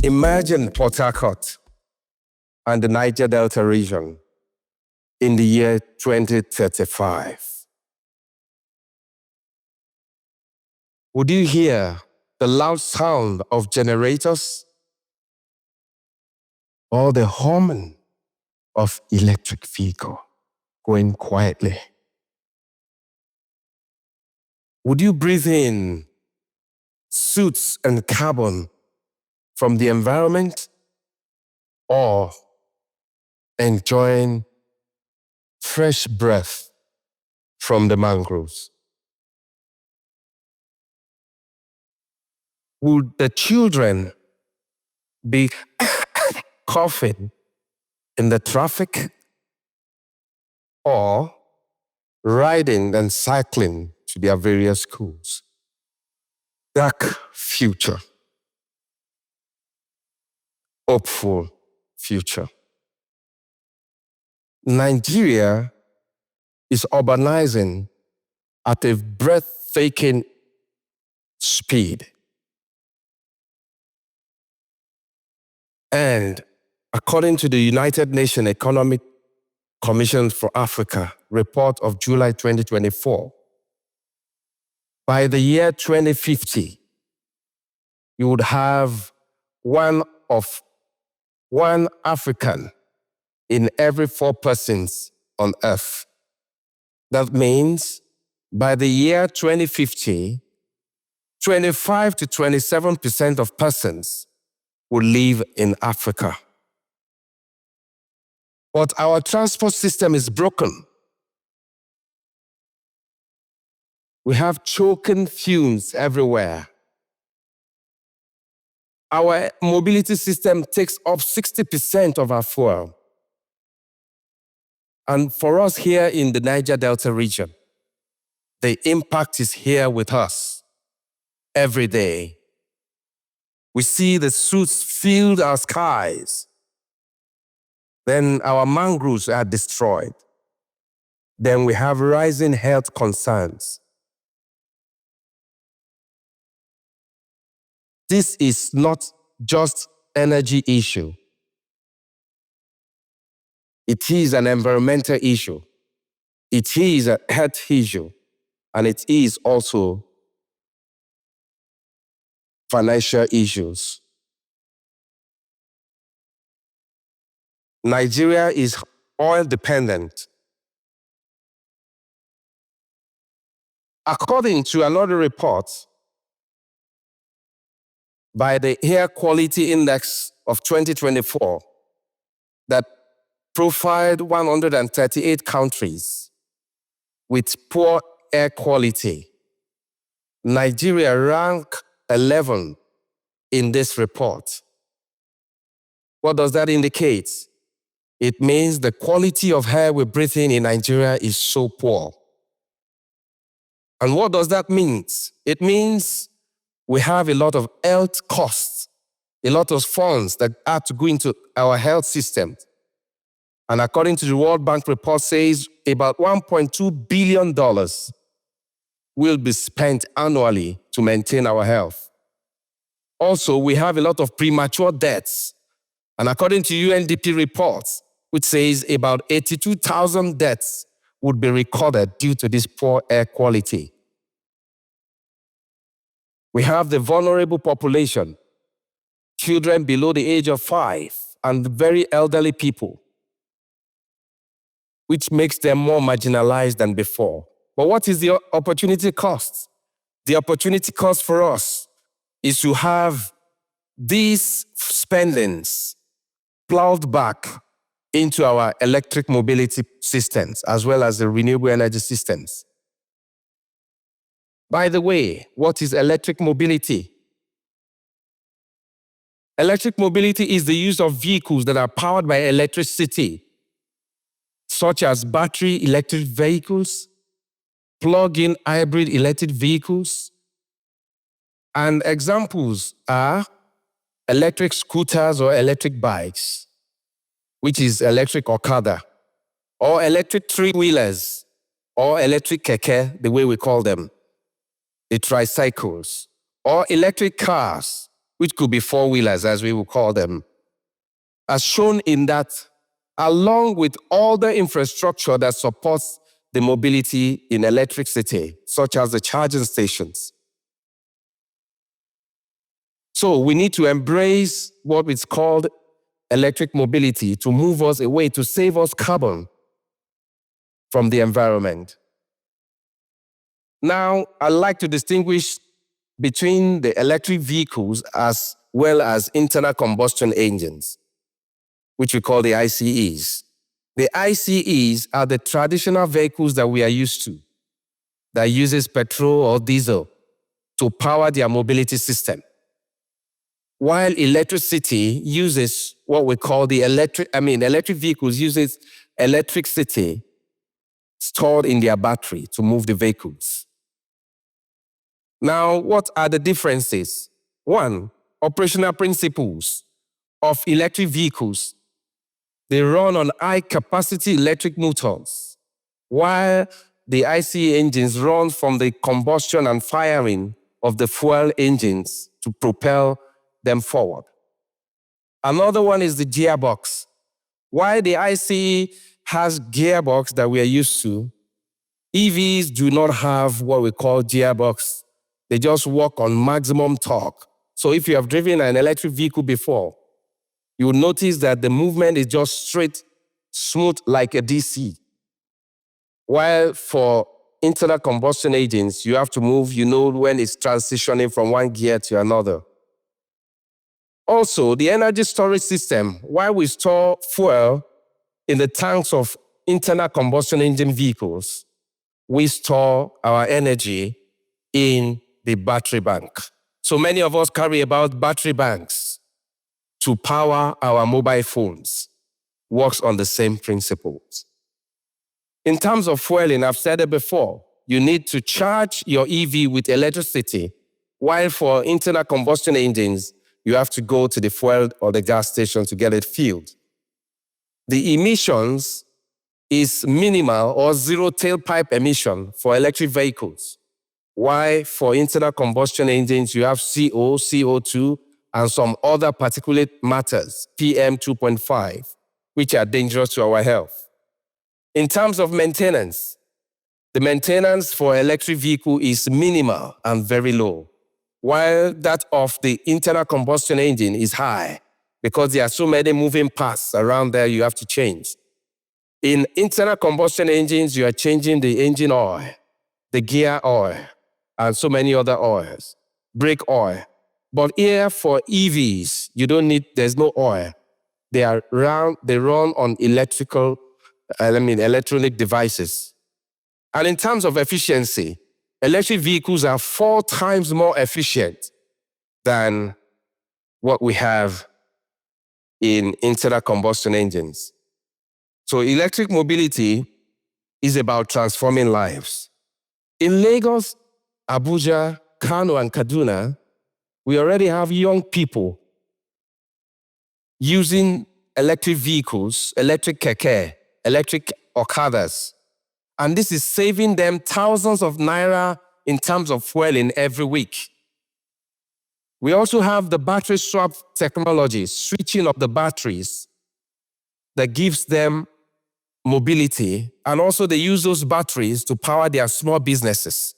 Imagine Port Harcourt and the Niger Delta region in the year 2035. Would you hear the loud sound of generators or the humming of electric vehicle going quietly? Would you breathe in soot and carbon from the environment or enjoying fresh breath from the mangroves? Would the children be coughing in the traffic or riding and cycling to their various schools? Dark future. Hopeful future. Nigeria is urbanizing at a breathtaking speed. And according to the United Nations Economic Commission for Africa report of July 2024, by the year 2050, you would have one African in every 4 persons on Earth. That means by the year 2050, 25 to 27% of persons will live in Africa. But our transport system is broken. We have choking fumes everywhere. Our mobility system takes up 60% of our fuel. And for us here in the Niger Delta region, the impact is here with us every day. We see the soot fill our skies. Then our mangroves are destroyed. Then we have rising health concerns. This is not just energy issue. It is an environmental issue. It is a health issue. And it is also financial issues. Nigeria is oil dependent. According to another report by the Air Quality Index of 2024 that profiled 138 countries with poor air quality, Nigeria ranked 11 in this report. What does that indicate? It means the quality of air we breathe in Nigeria is so poor. And what does that mean? It means we have a lot of health costs, a lot of funds that have to go into our health system. And according to the World Bank report says about $1.2 billion will be spent annually to maintain our health. Also, we have a lot of premature deaths. And according to UNDP reports, which says about 82,000 deaths would be recorded due to this poor air quality. We have the vulnerable population, children below the age of 5, and very elderly people, which makes them more marginalized than before. But what is the opportunity cost? The opportunity cost for us is to have these spendings plowed back into our electric mobility systems as well as the renewable energy systems. By the way, what is electric mobility? Electric mobility is the use of vehicles that are powered by electricity, such as battery electric vehicles, plug-in hybrid electric vehicles, and examples are electric scooters or electric bikes, which is electric Okada, or electric three-wheelers, or electric keke, the way we call them, the tricycles, or electric cars, which could be four-wheelers, as we will call them, as shown in that, along with all the infrastructure that supports the mobility in electricity, such as the charging stations. So we need to embrace what is called electric mobility to move us away, to save us carbon from the environment. Now, I'd like to distinguish between the electric vehicles as well as internal combustion engines, which we call the ICEs. The ICEs are the traditional vehicles that we are used to, that uses petrol or diesel to power their mobility system. While electricity uses what we call the electric vehicles uses electricity stored in their battery to move the vehicles. Now, what are the differences? One, operational principles of electric vehicles. They run on high-capacity electric motors, while the ICE engines run from the combustion and firing of the fuel engines to propel them forward. Another one is the gearbox. While the ICE has gearbox that we are used to, EVs do not have what we call gearbox. They just work on maximum torque. So if you have driven an electric vehicle before, you will notice that the movement is just straight, smooth like a DC. While for internal combustion engines, you have to move, when it's transitioning from one gear to another. Also, the energy storage system, while we store fuel in the tanks of internal combustion engine vehicles, we store our energy in the battery bank. So many of us carry about battery banks to power our mobile phones. Works on the same principles. In terms of fueling, I've said it before, you need to charge your EV with electricity, while for internal combustion engines, you have to go to the fuel or the gas station to get it filled. The emissions is minimal or zero tailpipe emission for electric vehicles. While for internal combustion engines, you have CO, CO2, and some other particulate matters, PM 2.5, which are dangerous to our health. In terms of maintenance, the maintenance for electric vehicle is minimal and very low, while that of the internal combustion engine is high because there are so many moving parts around there you have to change. In internal combustion engines, you are changing the engine oil, the gear oil, and so many other oils, brake oil. But here for EVs, there's no oil. They run on electronic devices. And in terms of efficiency, electric vehicles are 4 times more efficient than what we have in internal combustion engines. So electric mobility is about transforming lives. In Lagos, Abuja, Kano, and Kaduna, we already have young people using electric vehicles, electric keke, electric okadas. And this is saving them thousands of naira in terms of fueling every week. We also have the battery swap technology, switching of the batteries that gives them mobility, and also they use those batteries to power their small businesses.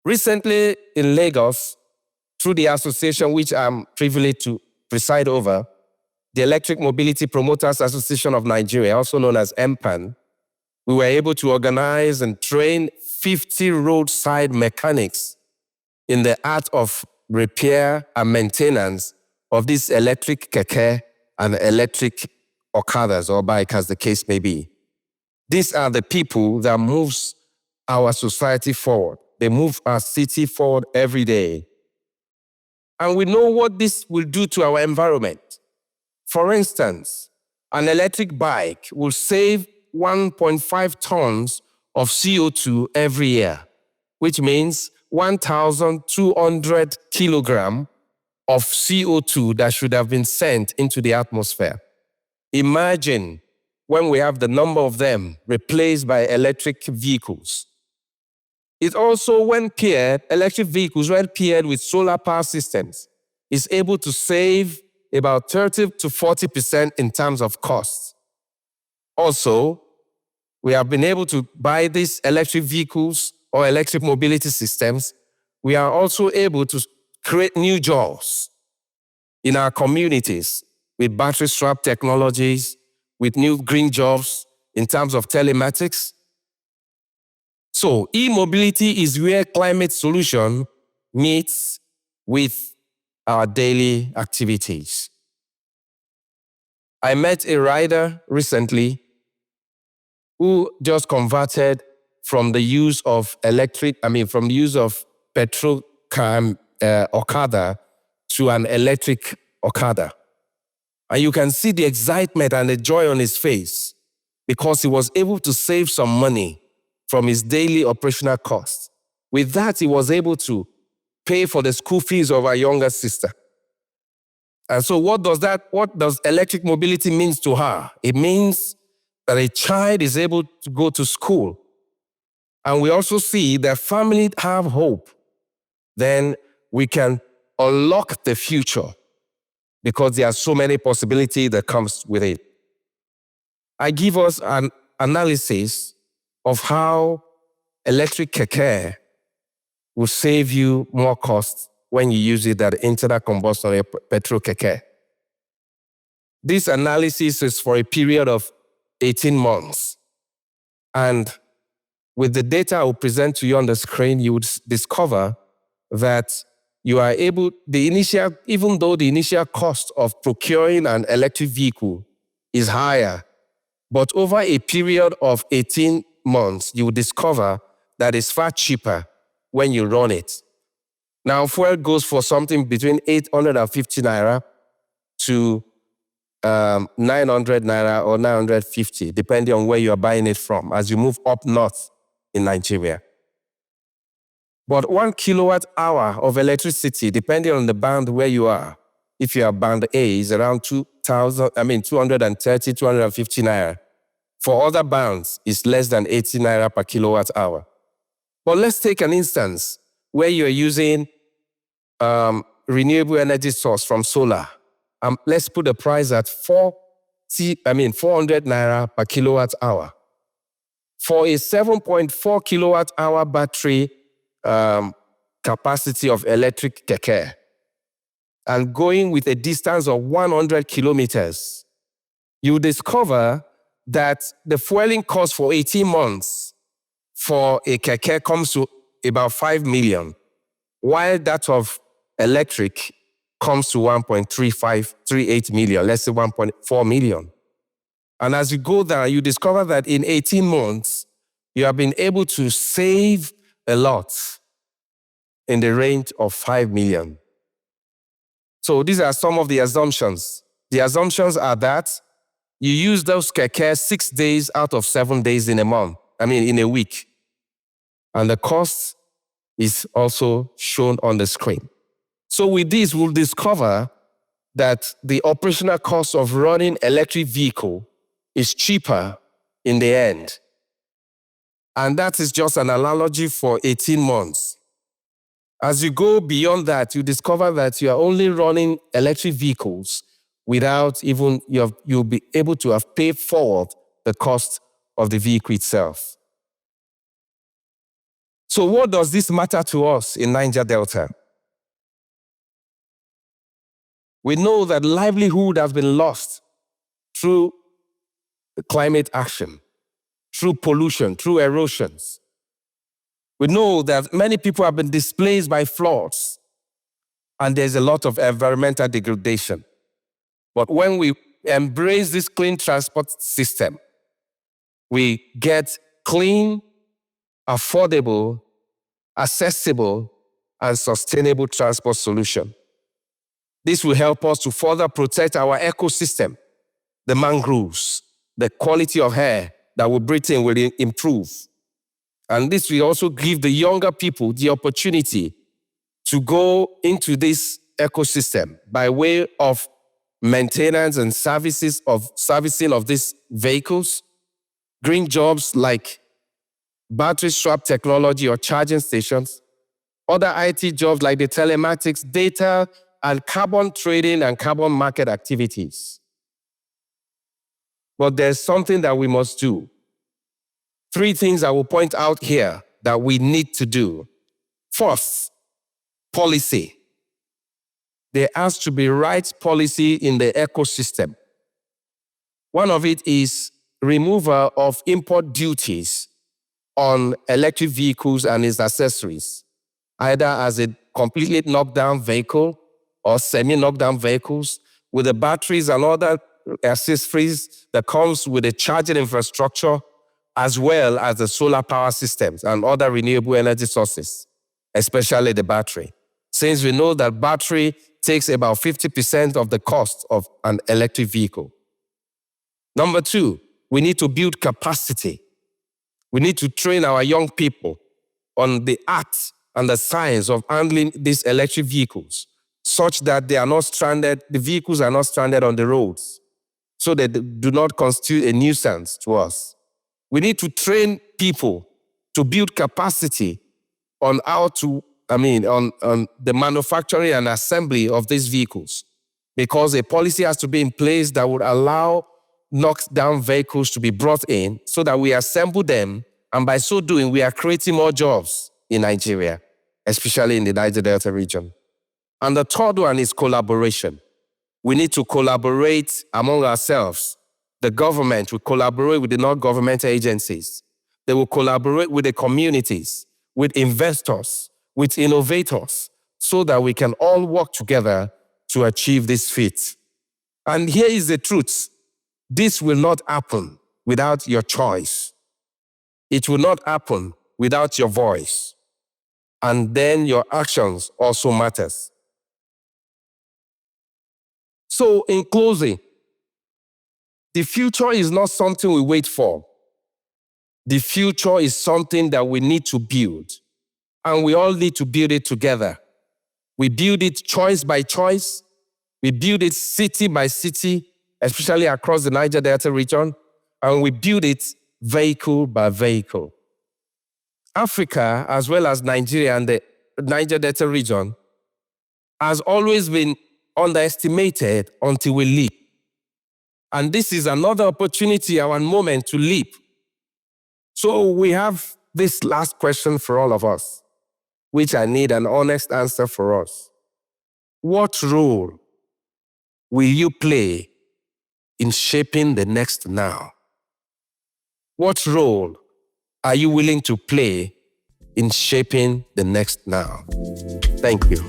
Recently in Lagos, through the association which I'm privileged to preside over, the Electric Mobility Promoters Association of Nigeria, also known as EMPAN, we were able to organize and train 50 roadside mechanics in the art of repair and maintenance of these electric keke and electric okadas or bike, as the case may be. These are the people that moves our society forward. They move our city forward every day. And we know what this will do to our environment. For instance, an electric bike will save 1.5 tons of CO2 every year, which means 1,200 kilograms of CO2 that should have been sent into the atmosphere. Imagine when we have the number of them replaced by electric vehicles. It also, when paired, electric vehicles, when paired with solar power systems, is able to save about 30 to 40% in terms of cost. Also, we have been able to buy these electric vehicles or electric mobility systems. We are also able to create new jobs in our communities with battery swap technologies, with new green jobs in terms of telematics. So, e-mobility is where climate solution meets with our daily activities. I met a rider recently who just converted from the use of from the use of petrol Okada to an electric Okada. And you can see the excitement and the joy on his face because he was able to save some money from his daily operational costs. With that, he was able to pay for the school fees of our younger sister. And so what does electric mobility mean to her? It means that a child is able to go to school. And we also see that families have hope. Then we can unlock the future because there are so many possibilities that comes with it. I give us an analysis of how electric keke will save you more cost when you use it than internal combustion or petrol keke. This analysis is for a period of 18 months. And with the data I will present to you on the screen, you would discover that you are able, even though the initial cost of procuring an electric vehicle is higher, but over a period of 18 months, you will discover that it's far cheaper when you run it. Now, fuel goes for something between 850 naira to 900 naira or 950, depending on where you are buying it from, as you move up north in Nigeria. But 1 kilowatt hour of electricity, depending on the band where you are, if you are band A, is around 230, 250 naira. For other bands, it's less than 80 naira per kilowatt hour. But let's take an instance where you're using renewable energy source from solar. Let's put the price at 400 naira per kilowatt hour. For a 7.4 kilowatt hour battery capacity of electric keke, and going with a distance of 100 kilometers, you discover that the fueling cost for 18 months for a keke comes to about 5 million, while that of electric comes to 1.38 million, let's say 1.4 million. And as you go there, you discover that in 18 months, you have been able to save a lot in the range of 5 million. So these are some of the assumptions. The assumptions are that you use those keke 6 days out of 7 days in a week. And the cost is also shown on the screen. So with this, we'll discover that the operational cost of running electric vehicle is cheaper in the end. And that is just an analogy for 18 months. As you go beyond that, you discover that you are only running electric vehicles without even, you'll be able to have paid forward the cost of the vehicle itself. So what does this matter to us in Niger Delta? We know that livelihood has been lost through climate action, through pollution, through erosions. We know that many people have been displaced by floods, and there's a lot of environmental degradation. But when we embrace this clean transport system, we get clean, affordable, accessible, and sustainable transport solution. This will help us to further protect our ecosystem, the mangroves, the quality of air that we breathe in will improve. And this will also give the younger people the opportunity to go into this ecosystem by way of maintenance and servicing of these vehicles, green jobs like battery swap technology or charging stations, other IT jobs like the telematics, data, and carbon trading and carbon market activities. But there's something that we must do. 3 things I will point out here that we need to do. First, policy. There has to be right policy in the ecosystem. One of it is removal of import duties on electric vehicles and its accessories, either as a completely knockdown vehicle or semi-knockdown vehicles with the batteries and other accessories that comes with the charging infrastructure, as well as the solar power systems and other renewable energy sources, especially the battery. Since we know that battery takes about 50% of the cost of an electric vehicle. Number 2, we need to build capacity. We need to train our young people on the art and the science of handling these electric vehicles, such that they are not stranded, the vehicles are not stranded on the roads, so they do not constitute a nuisance to us. We need to train people to build capacity on how to, on the manufacturing and assembly of these vehicles, because a policy has to be in place that would allow knocked down vehicles to be brought in so that we assemble them, and by so doing, we are creating more jobs in Nigeria, especially in the Niger Delta region. And the third one is collaboration. We need to collaborate among ourselves. The government will collaborate with the non-governmental agencies. They will collaborate with the communities, with investors, with innovators, so that we can all work together to achieve this feat. And here is the truth. This will not happen without your choice. It will not happen without your voice. And then your actions also matters. So in closing, the future is not something we wait for. The future is something that we need to build. And we all need to build it together. We build it choice by choice. We build it city by city, especially across the Niger Delta region. And we build it vehicle by vehicle. Africa, as well as Nigeria and the Niger Delta region, has always been underestimated until we leap. And this is another opportunity, our moment to leap. So we have this last question for all of us, which I need an honest answer for us. What role will you play in shaping the next now? What role are you willing to play in shaping the next now? Thank you.